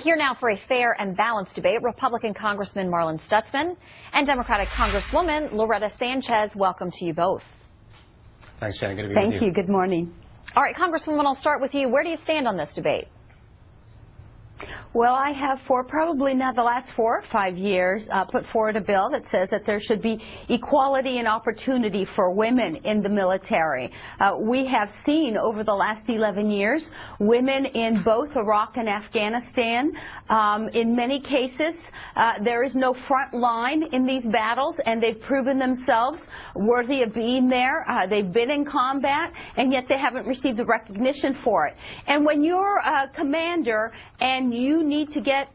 Here now for a fair and balanced debate, Republican Congressman Marlin Stutzman and Democratic Congresswoman Loretta Sanchez. Welcome to you both. Thanks, Shannon. Good to be with you. Thank you. Good morning. All right, Congresswoman, I'll start with you. Where do you stand on this debate? Well, I have for probably now the last 4 or 5 years put forward a bill that says that there should be equality and opportunity for women in the military. We have seen over the last 11 years women in both Iraq and Afghanistan. In many cases, there is no front line in these battles, and they've proven themselves worthy of being there. They've been in combat, and yet they haven't received the recognition for it. And when you're a commander and you need to get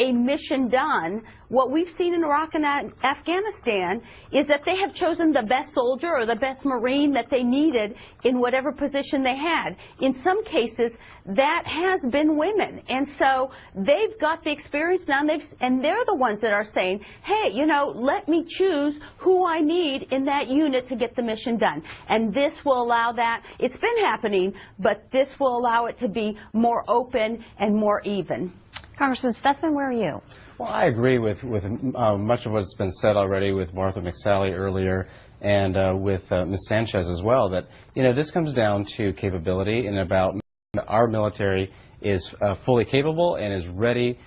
a mission done, what we've seen in Iraq and Afghanistan is that they have chosen the best soldier or the best Marine that they needed in whatever position they had. In some cases, that has been women. And so they've got the experience now, and they're the ones that are saying, hey, you know, let me choose who I need in that unit to get the mission done. And this will allow that. It's been happening, but this will allow it to be more open and more even. Congressman Stutzman, where are you? Well, I agree with much of what's been said already with Martha McSally earlier and with Ms. Sanchez as well, that, you know, this comes down to capability and about our military is fully capable and is ready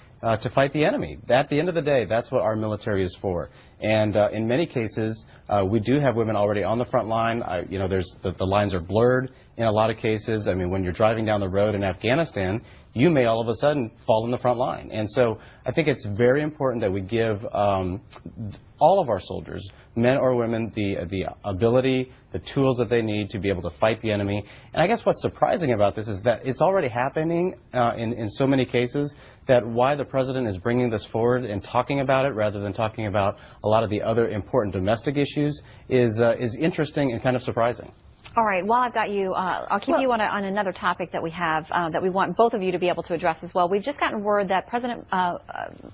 to fight the enemy. At the end of the day, that's what our military is for. And in many cases, we do have women already on the front line. You know, the lines are blurred in a lot of cases. I mean, when you're driving down the road in Afghanistan, you may all of a sudden fall in the front line. And so I think it's very important that we give all of our soldiers, men or women, the ability, the tools that they need to be able to fight the enemy. And I guess what's surprising about this is that it's already happening in so many cases, that why the president is bringing this forward and talking about it rather than talking about a lot of the other important domestic issues is interesting and kind of surprising. All right, while I've got you, I'll keep you on another topic that we have that we want both of you to be able to address as well. We've just gotten word that President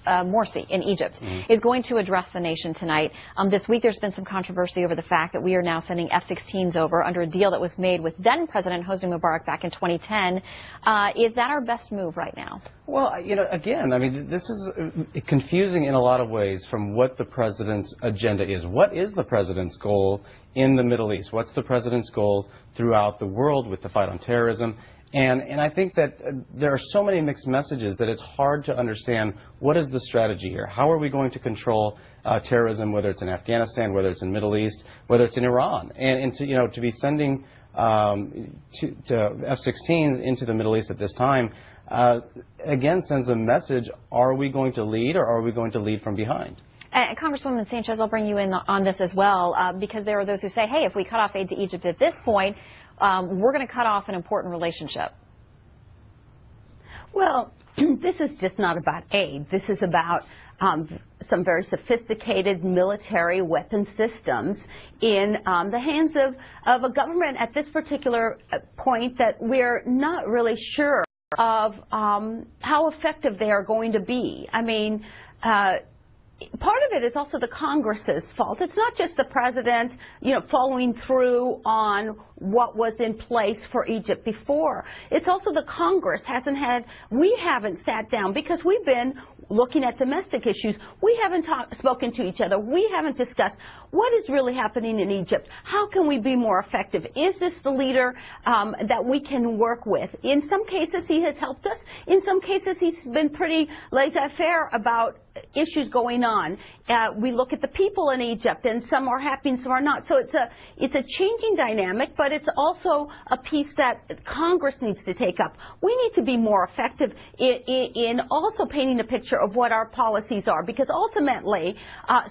Morsi in Egypt is going to address the nation tonight. This week there's been some controversy over the fact that we are now sending F-16s over under a deal that was made with then President Hosni Mubarak back in 2010. Is that our best move right now? Well, you know, again, I mean, this is confusing in a lot of ways from what the president's agenda is. What is the president's goal in the Middle East? What's the president's goals throughout the world with the fight on terrorism? And I think that there are so many mixed messages that it's hard to understand what is the strategy here. How are we going to control terrorism, whether it's in Afghanistan, whether it's in Middle East, whether it's in Iran, and to, you know, to be sending F-16s into the Middle East at this time, again, sends a message: are we going to lead, or are we going to lead from behind? Congresswoman Sanchez, I'll bring you in on this as well, because there are those who say, hey, if we cut off aid to Egypt at this point, we're going to cut off an important relationship. Well, this is just not about aid. This is about some very sophisticated military weapon systems in the hands of a government at this particular point that we're not really sure of how effective they are going to be. I mean, part of it is also the Congress's fault. It's not just the president, you know, following through on what was in place for Egypt before. It's also the Congress we haven't sat down because we've been looking at domestic issues. We haven't spoken to each other. We haven't discussed what is really happening in Egypt. How can we be more effective? Is this the leader that we can work with? In some cases, he has helped us. In some cases, he's been pretty laissez-faire about issues going on. We look at the people in Egypt, and some are happy and some are not. So it's a changing dynamic, but it's also a piece that Congress needs to take up. We need to be more effective in also painting a picture of what our policies are, because ultimately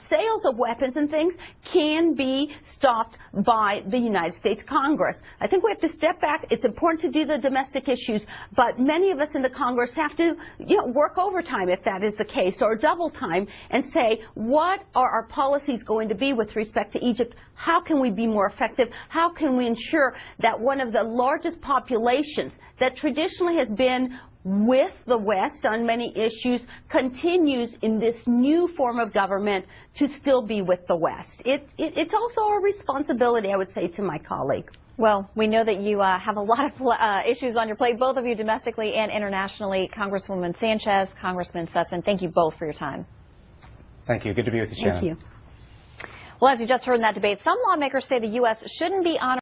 sales of weapons and things can be stopped by the United States Congress. I think we have to step back. It's important to do the domestic issues, but many of us in the Congress have to, you know, work overtime if that is the case, or double time, and say, what are our policies going to be with respect to Egypt? How can we be more effective? How can we ensure that one of the largest populations that traditionally has been with the West on many issues continues in this new form of government to still be with the West? It's also a responsibility, I would say, to my colleague. Well, we know that you have a lot of issues on your plate, both of you domestically and internationally. Congresswoman Sanchez, Congressman Stutzman, thank you both for your time. Thank you. Good to be with you, Shannon. Thank you. Well, as you just heard in that debate, some lawmakers say the U.S. shouldn't be honoring